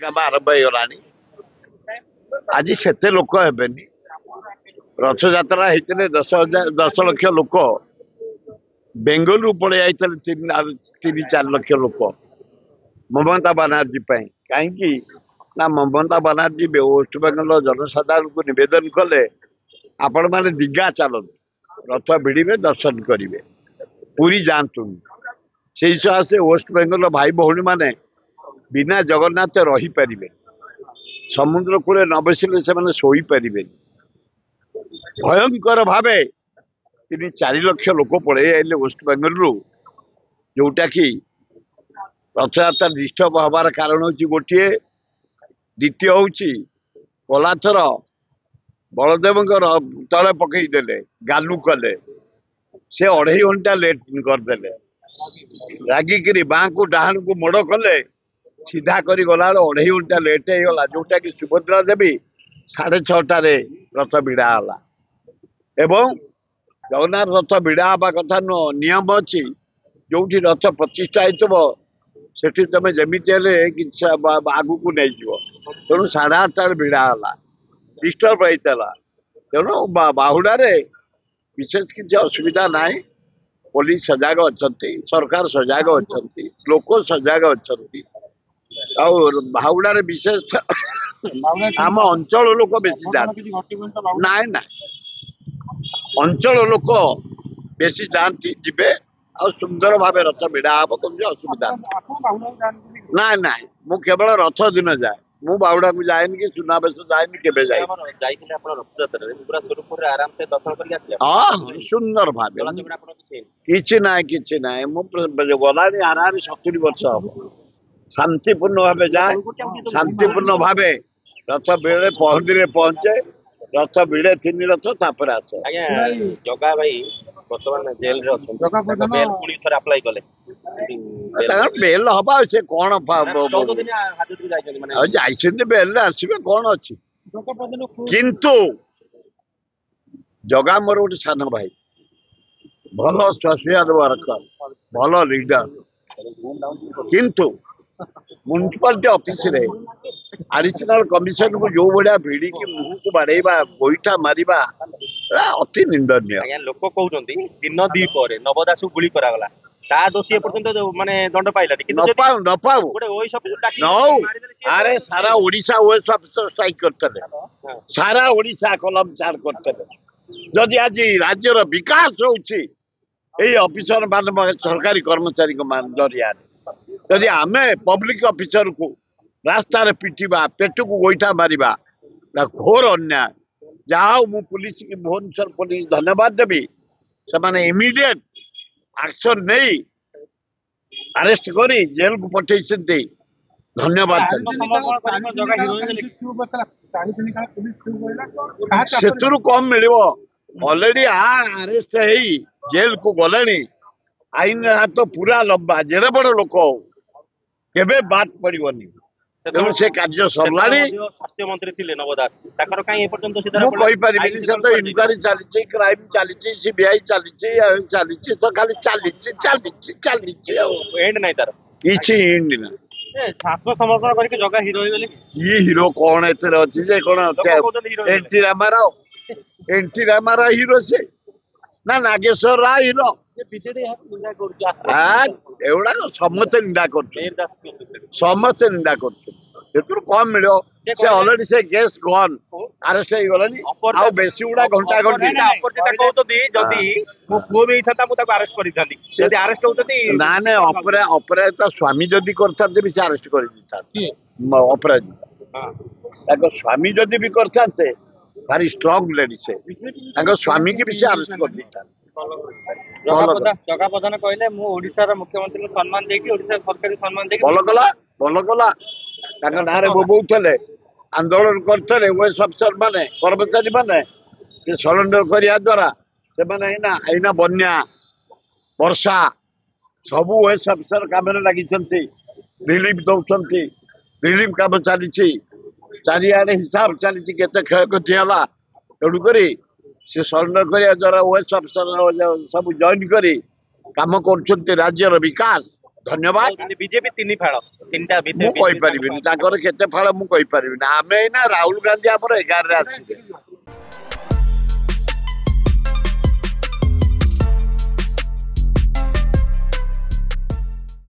आरंभ होगा आज से लोक हेनी रथयात्रा होते 10 लाख लोक बेंगलुरु पड़े जाते 3-4 लाख लोक ममता बानार्जी कहीं ना ममता बानार्जी वेस्ट बेंगल जनसाधारण को निवेदन कले आपण मैंने दीघा चलतु रथ भिड़े दर्शन करेंगे पूरी जातु से सकाशे वेस्ट बेंगल भाई भौणी मैंने बिना जगन्नाथ रही पारे समुद्र कूल न बसिले से शोपारे भयंकर भावे 3-4 लाख लोक पड़े आए वेस्ट बेंगल जोटा कि रथयात्रा डिस्टर्ब हबार कारण हूँ गोटे द्वितीय हूँ गलाथर बलदेव तले पकईदे गालु कले से 2.5 घंटा लेट करदे रागिकी बाँ को डाण को मोड़ कले सीधा करी गला 2.5 घंटा लेट होगा जोटा कि सुभद्रा देवी 6:30 रथ भिड़ा एवं जगन्नाथ रथ भिड़ा हवा कथा नुह नियम अच्छी जो रथ प्रतिष्ठा हो सेठी तुम जमी आगू को नहीं जीव तेणु 8:30 भिड़ा डिस्टर्ब होता तेणु बाहुड़े विशेष किसी असुविधा ना पुलिस सजग अच्छा सरकार सजग अच्छा लोक सजग अच्छा बाहुड़े विशेष आम अंचल लोक बेसी जाती ना ना अंचल लोक बेसी जाती जीवे आ सुंदर भाव रथ भिड़ा हम कौन असुविधा ना ना मु केवल रथ दिन जाए मु बाहुड़ा को जाए कि सुनावेश जाए केवे जाए हाँ सुंदर भाव किसी ना गला आराम 70 वर्ष हम शांतिपूर्ण भाव जाए शांतिपूर्ण भाव रथ बेले पहंदी पहुंचे रथ भिड़े 3 रथ तापर आसे जगा भाई बर्तमान जेल बेल हवा से कौन बेल आसवे कौन अच्छी किंतु जगा मोर गोटे सान भाई भल सोशल वर्कर भल लीडर किंतु म्युनिसिपालिटी ऑफिस रे एडिशनल कमिशन को जो भाया भिड़ी की मुह को बाड़ेबा गोईठा मारिबा अति निंदनीय लोक कहते दिन 2 पर नव दास गुली करागला ता दोषी एपर्यंत माने दंड पाइला न पाऊ अरे सारा ओडिशा ओएस ऑफिसर स्ट्राइक करते सारा ओडिशा कलम चार करते जदि आज राज्यर विकास होउछि एई ऑफिसर मान सरकारी कर्मचारी को मान जरिया जदि आमे पब्लिक ऑफिसर को रास्ता रे पिटिबा पेट को गोईठा मारिबा घोर अन्याय जहाँ मु पुलिस की भुवनेश्वर पुलिस धन्यवाद देवी से इमिडिएट एक्शन नहीं अरेस्ट करी जेल को पठे धन्यवाद से कम मिल ऑलरेडी अरेस्ट है जेल को गले आईन तो पूरा लंबा जेड़े बड़ लोक केबे बात पड़ोनी तेणु से कार्य सरला स्वास्थ्य मंत्री थे नवदास मुझे तो इनक्वारी चली क्राइम चली सीबीआई चली तो खाली चली एंड नहीं तार किसी एंड ना आत्मसमर्पण करके जगह हिरो ये हिरो कौन एते अच्छी जे कौन एनटी रामाराव हिरो से ना नागेश्वर राव हिरो एवढा समस्ते निंदा कर समस्ते निंदा कर कम मिल से ऑलरेडी से गेस गन अरेस्ट हो गलानी आ बेसी गुडा घंटा कहते जदि मो पुओ भी था मु ताको अरेस्ट करि थांती जदि अरेस्ट होतती ना ना अपराध स्वामी जदि करथाते भी से अरेस्ट कर दिता अपराध ताको स्वामी जदि भी करथाते भारी स्ट्रांग लेडी से ताको स्वामी की भी से अरेस्ट कर दिता जगा प्रधान कहले मु ओडिसा मुख्यमंत्री को सम्मान देकी ओडिसा सरकार सम्मान देकी भल कला ना बोबौले आंदोलन करते ओएस अफिसर माने कर्मचारी माने से सरेंडर करिया द्वारा से माने आईना बन्या वर्षा सब ओएस अफिसर काम लगी रिलीफ दौरान रिलीफ काम चली चारिआडे हिसाब चली केते क्षयक्षति है तेणुक से सरेंडर करिया द्वारा ओएस अफिसर सब जॉइन करी काम कर राज्यर विकास धन्यवाद बीजेपी तीन फाड़ तीनटा ମୁଁ କହିପାରିବିନି ତାଙ୍କର କେତେ ଫଳ ମୁଁ କହିପାରିବିନି ଆମେ ଏଇନା ରାହୁଲ ଗାନ୍ଧୀ ଆମର 11ରେ ଆସିବେ